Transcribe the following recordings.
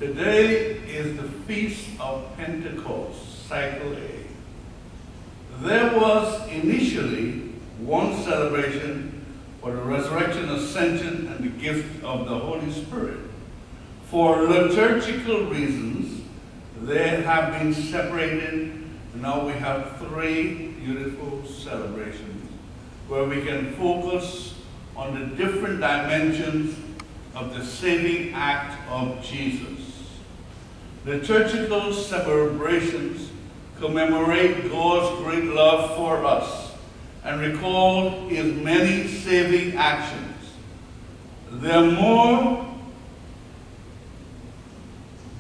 Today is the Feast of Pentecost, Cycle A. There was initially one celebration for the resurrection, ascension, and the gift of the Holy Spirit. For liturgical reasons, they have been separated, and now we have three beautiful celebrations where we can focus on the different dimensions of the saving act of Jesus. Liturgical celebrations commemorate God's great love for us and recall his many saving actions. They are more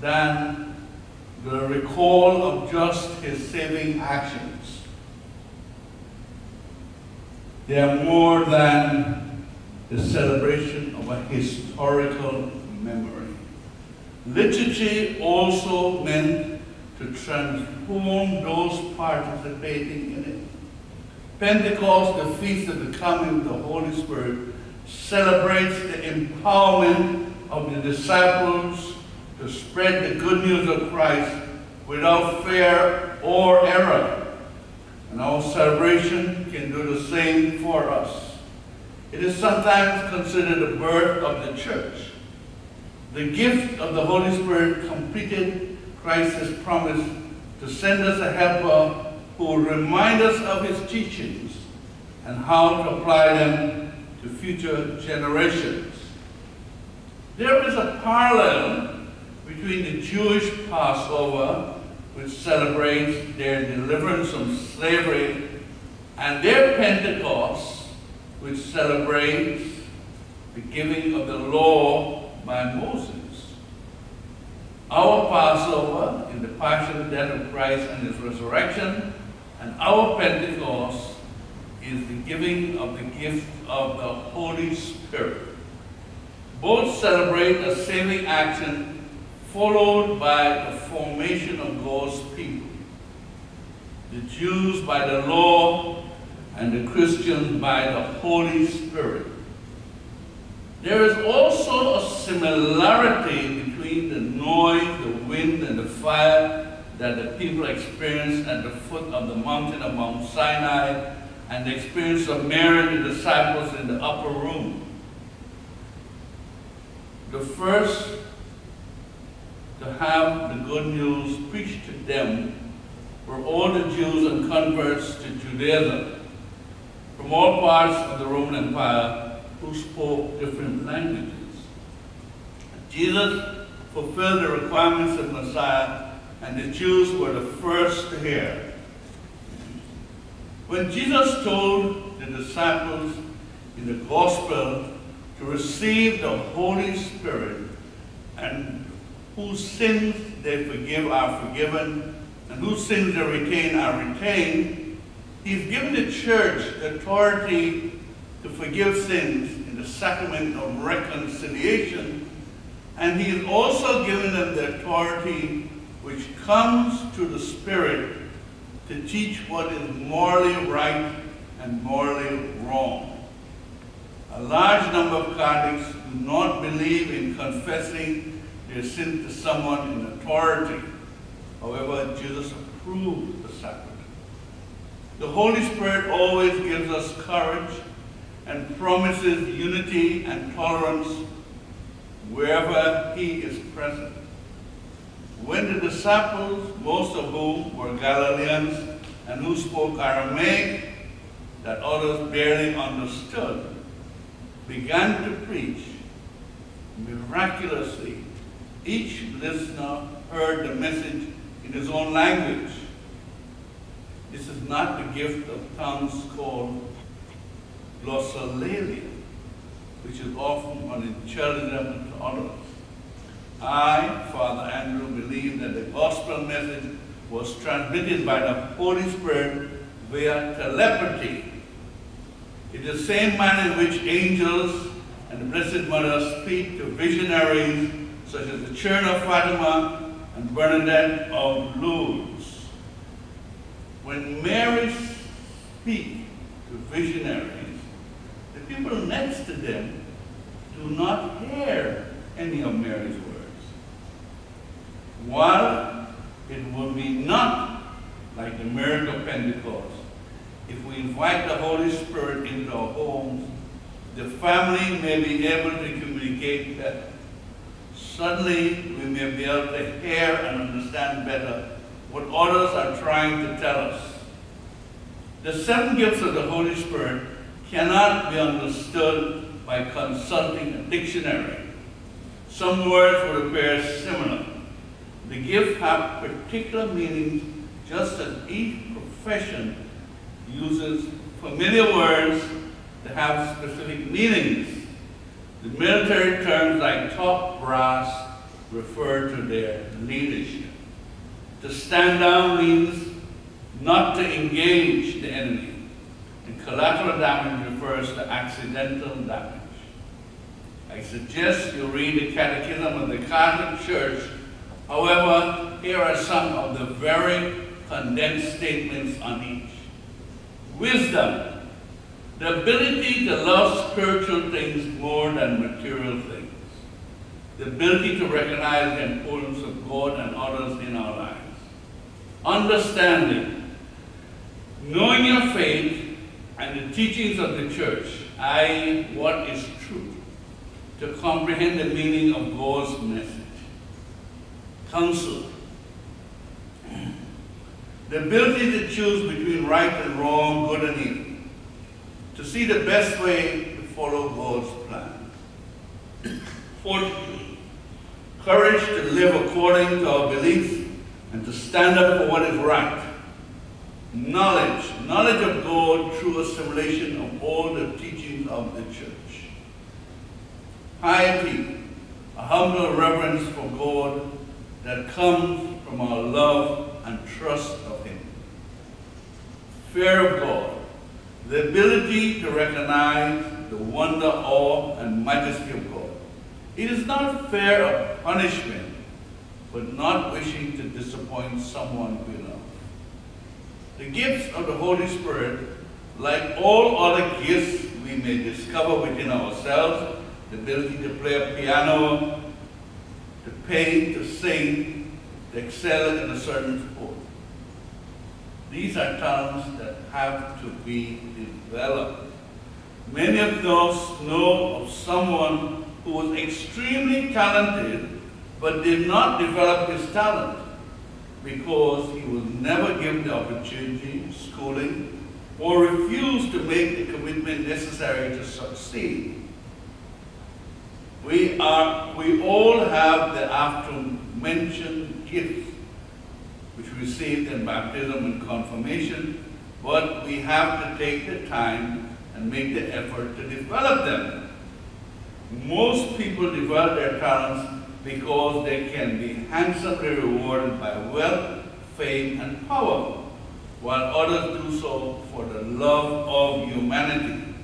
than the recall of just his saving actions. They are more than the celebration of a historical memory. Liturgy also meant to transform those participating in it. Pentecost, the feast of the coming of the Holy Spirit, celebrates the empowerment of the disciples to spread the good news of Christ without fear or error. And our celebration can do the same for us. It is sometimes considered the birth of the church. The gift of the Holy Spirit completed Christ's promise to send us a helper who will remind us of his teachings and how to apply them to future generations. There is a parallel between the Jewish Passover, which celebrates their deliverance from slavery, and their Pentecost, which celebrates the giving of the law by Moses. Our Passover is the passion, death of Christ and his resurrection, and our Pentecost is the giving of the gift of the Holy Spirit. Both celebrate a saving action followed by the formation of God's people. The Jews by the law and the Christians by the Holy Spirit. There is also a similarity between the noise, the wind, and the fire that the people experienced at the foot of the mountain of Mount Sinai and the experience of Mary and the disciples in the upper room. The first to have the good news preached to them were all the Jews and converts to Judaism from all parts of the Roman Empire who spoke different languages. Jesus fulfilled the requirements of Messiah, and the Jews were the first to hear. When Jesus told the disciples in the gospel to receive the Holy Spirit, and whose sins they forgive are forgiven, and whose sins they retain are retained, he's given the church the authority to forgive sins in the sacrament of reconciliation, and he has also given them the authority which comes through the Spirit to teach what is morally right and morally wrong. A large number of Catholics do not believe in confessing their sin to someone in authority. However, Jesus approved the sacrament. The Holy Spirit always gives us courage and promises unity and tolerance wherever he is present. When the disciples, most of whom were Galileans and who spoke Aramaic that others barely understood, began to preach, miraculously, each listener heard the message in his own language. This is not the gift of tongues called glossolalia, which is often unintelligible to others. I, Father Andrew, believe that the gospel message was transmitted by the Holy Spirit via telepathy. In the same manner in which angels and the Blessed Mother speak to visionaries such as the Churn of Fatima and Bernadette of Lourdes. When Mary speaks to visionaries, the people next to them do not hear any of Mary's words. While it would be not like the miracle of Pentecost, if we invite the Holy Spirit into our homes, the family may be able to communicate better. Suddenly, we may be able to hear and understand better what others are trying to tell us. The 7 gifts of the Holy Spirit cannot be understood by consulting a dictionary. Some words would appear similar. The gifts have particular meanings, just as each profession uses familiar words that have specific meanings. The military terms like top brass refer to their leadership. To stand down means not to engage the enemy. And collateral damage refers to accidental damage. I suggest you read the Catechism of the Catholic Church. However, here are some of the very condensed statements on each. Wisdom, the ability to love spiritual things more than material things. The ability to recognize the importance of God and others in our lives. Understanding, knowing your faith and the teachings of the church, i.e., what is truth, to comprehend the meaning of God's message. Counsel, the ability to choose between right and wrong, good and evil, to see the best way to follow God's plan. Fortitude, courage to live according to our beliefs and to stand up for what is right. Knowledge of God through assimilation of all the teachings of the church. Piety, a humble reverence for God that comes from our love and trust of Him. Fear of God, the ability to recognize the wonder, awe, and majesty of God. It is not fear of punishment, but not wishing to disappoint someone we love. The gifts of the Holy Spirit, like all other gifts we may discover within ourselves, the ability to play a piano, to paint, to sing, to excel in a certain sport. These are talents that have to be developed. Many of us know of someone who was extremely talented but did not develop his talent because he was never given the opportunity, schooling, or refused to make the commitment necessary to succeed. We all have the after-mentioned gifts, which we received in baptism and confirmation, but we have to take the time and make the effort to develop them. Most people develop their talents because they can be handsomely rewarded by wealth, fame, and power, while others do so for the love of humanity.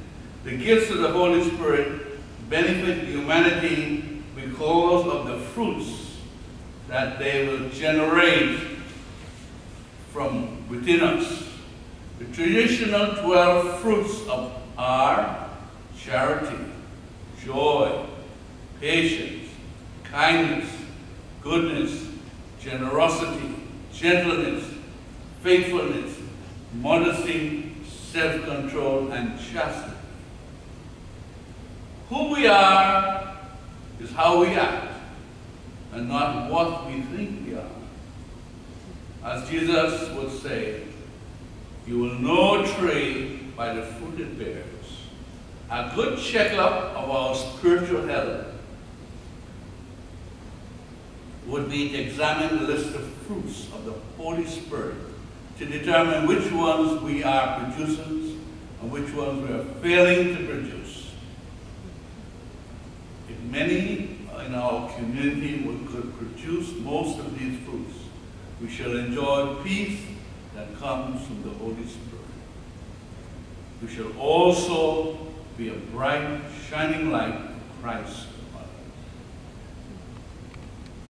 The gifts of the Holy Spirit benefit humanity because of the fruits that they will generate from within us. The traditional 12 fruits are charity, joy, patience, kindness, goodness, generosity, gentleness, faithfulness, modesty, self-control, and chastity. Who we are is how we act, and not what we think we are. As Jesus would say, you will know a tree by the fruit it bears. A good checkup of our spiritual health would be to examine the list of fruits of the Holy Spirit to determine which ones we are producing and which ones we are failing to produce. If many in our community could produce most of these fruits, we shall enjoy peace that comes from the Holy Spirit. We shall also be a bright, shining light of Christ